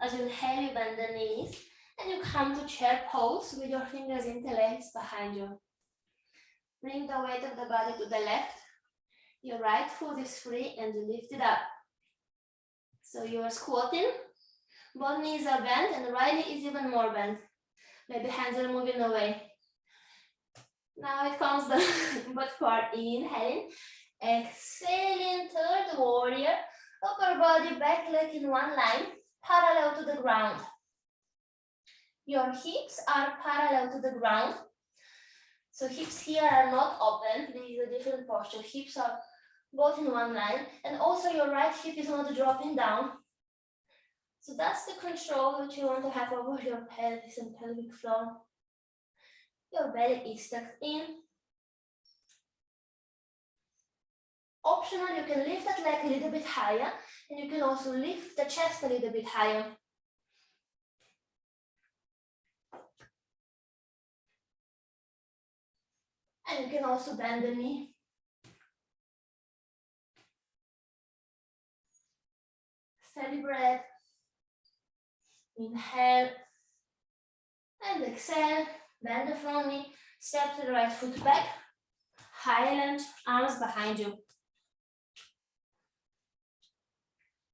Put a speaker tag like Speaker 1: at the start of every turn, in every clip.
Speaker 1: As you inhale, you bend the knees and you come to chair pose with your fingers interlaced behind you. Bring the weight of the body to the left. Your right foot is free and you lift it up. So you are squatting, both knees are bent and the right knee is even more bent. Maybe hands are moving away. Now it comes the butt part. Inhaling, exhaling, third warrior. Upper body, back leg in one line, parallel to the ground. Your hips are parallel to the ground. So hips here are not open. This is a different posture. Hips are both in one line. And also your right hip is not dropping down. So that's the control that you want to have over your pelvis and pelvic floor. Your belly is tucked in. Optional, you can lift that leg a little bit higher, and you can also lift the chest a little bit higher. And you can also bend the knee. Steady breath. Inhale and exhale. Bend the front knee. Step to the right foot back. High lunge, arms behind you.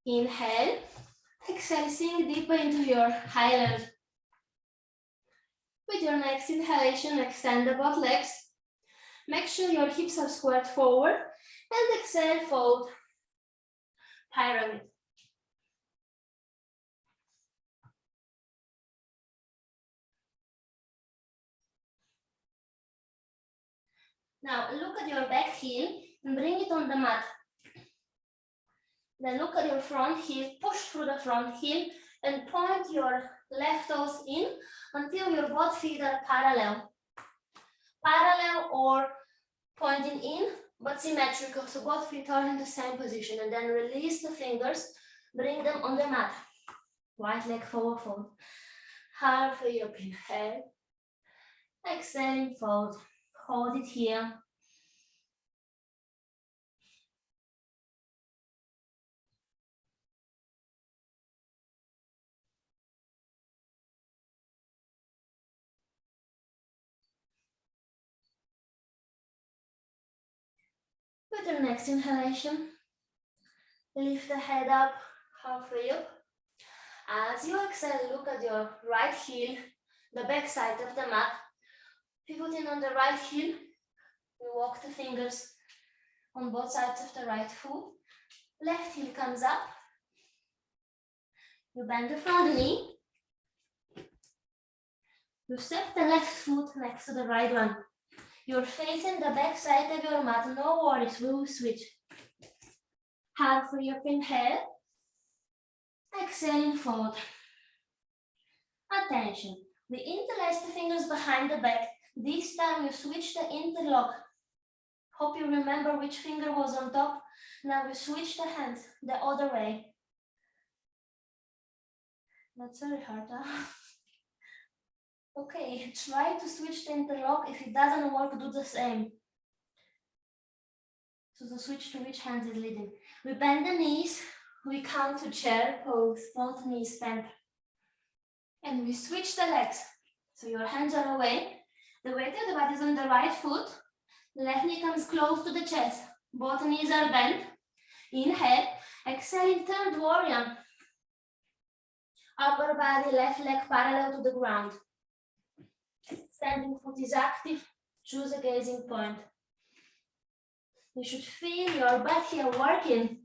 Speaker 1: Inhale. Exhale, sink deeper into your high lunge. With your next inhalation, extend the both legs. Make sure your hips are squared forward. And exhale, fold. Pyramid. Now look at your back heel and bring it on the mat. Then look at your front heel, push through the front heel and point your left toes in until your both feet are parallel. Parallel or pointing in, but symmetrical, so both feet are in the same position. And then release the fingers, bring them on the mat. Right leg forward fold. Halfway up, inhale. Exhaling, fold. Hold it here. With your next inhalation, lift the head up, halfway up. As you exhale, look at your right heel, the back side of the mat. Pivoting on the right heel, we walk the fingers on both sides of the right foot. Left heel comes up. You bend the front knee. You step the left foot next to the right one. You're facing the back side of your mat. No worries, we will switch. Halfway up, inhale. Exhaling, fold. Attention. We interlace the fingers behind the back. This time you switch the interlock. Hope you remember which finger was on top. Now we switch the hands the other way. That's very hard, huh? Okay, try to switch the interlock. If it doesn't work, do the same. So the switch to which hand is leading. We bend the knees. We come to chair pose, both knees bent. And we switch the legs. So your hands are away. The weight of the body is on the right foot. Left knee comes close to the chest. Both knees are bent. Inhale. Exhaling, third warrior. Upper body, left leg parallel to the ground. Standing foot is active. Choose a gazing point. You should feel your back here working.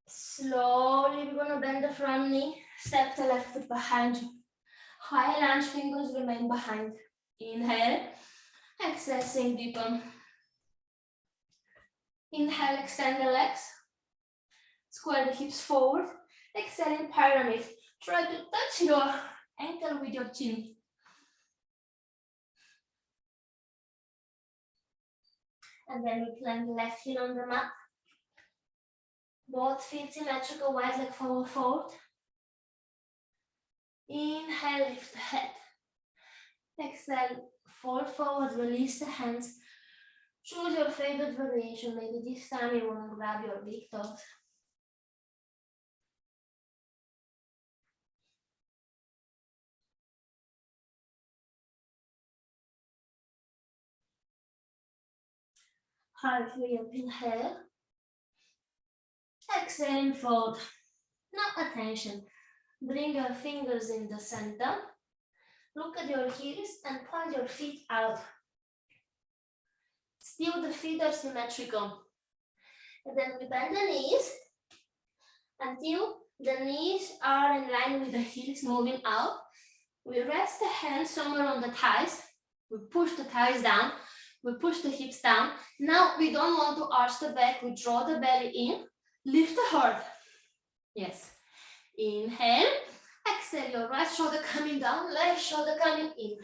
Speaker 1: Slowly, we're going to bend the front knee. Step the left foot behind you. High lunge, fingers remain behind. Inhale. Exhale, sink deeper. Inhale, extend the legs. Square the hips forward. Exhale in pyramid. Try to touch your ankle with your chin. And then we plant the left heel on the mat. Both feet symmetrical, wide leg forward fold. Inhale, lift the head. Exhale, fold forward, release the hands. Choose your favorite variation. Maybe this time you want to grab your big toes. Hurry up, inhale. Exhale, fold. Now attention. Bring your fingers in the center. Look at your heels and point your feet out. Still the feet are symmetrical. And then we bend the knees until the knees are in line with the heels moving out. We rest the hands somewhere on the thighs. We push the thighs down. We push the hips down. Now we don't want to arch the back. We draw the belly in. Lift the heart. Yes. Inhale. Exhale, your right shoulder coming down, left shoulder coming in.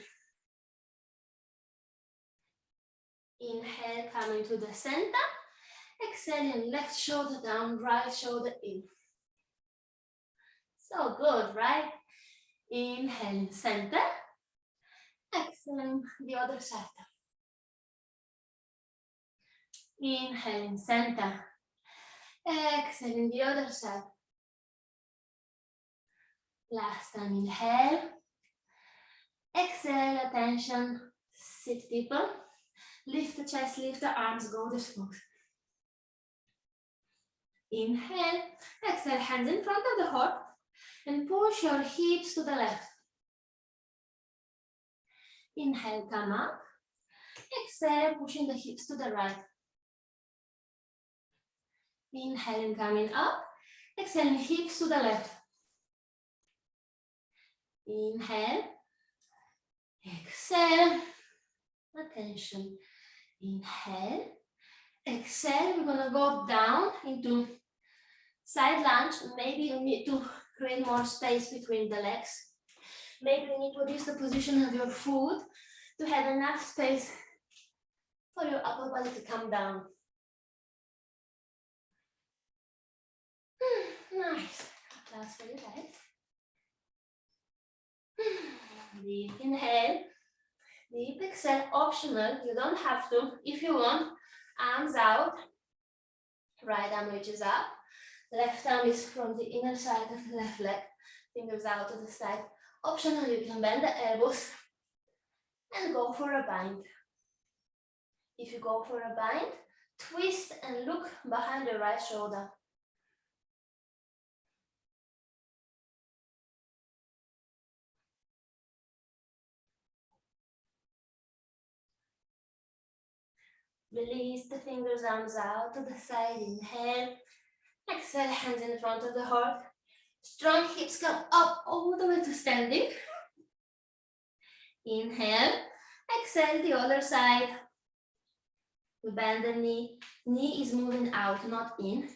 Speaker 1: Inhale, coming to the center. Exhaling, left shoulder down, right shoulder in. So good, right? Inhale, center. Exhaling, the other side. Inhaling, center. Exhaling, the other side. Last time, inhale. Exhale, attention, sit deeper. Lift the chest, lift the arms, go the smooth. Inhale, exhale, hands in front of the heart and push your hips to the left. Inhale, come up. Exhale, pushing the hips to the right. Inhaling, coming up. Exhaling, hips to the left. Inhale. Exhale. Attention. Inhale. Exhale. We're going to go down into side lunge. Maybe you need to create more space between the legs. Maybe you need to adjust the position of your foot to have enough space for your upper body to come down. Nice. Applause for you guys. Deep inhale. Deep exhale. Optional. You don't have to. If you want, arms out. Right arm reaches up. Left arm is from the inner side of the left leg. Fingers out to the side. Optional, you can bend the elbows and go for a bind. If you go for a bind, twist and look behind the right shoulder. Release the fingers, arms out to the side. Inhale. Exhale, hands in front of the heart. Strong hips come up all the way to standing. Inhale. Exhale, the other side. We bend the knee. Knee is moving out, not in.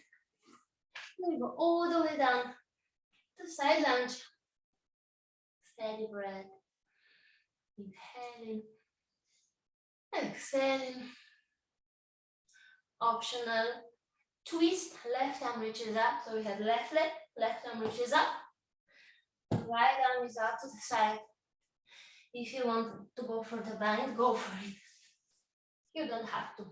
Speaker 1: We go all the way down to side lunge. Steady breath. Inhaling. Exhaling. Optional. Twist, left arm reaches up. So we have left leg, left arm reaches up. Right arm is out to the side. If you want to go for the bind, go for it. You don't have to.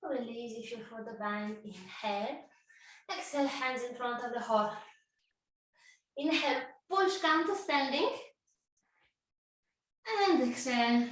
Speaker 1: Release if you're for the bind. Inhale. Exhale, hands in front of the heart. Inhale, push, come to standing. And exhale,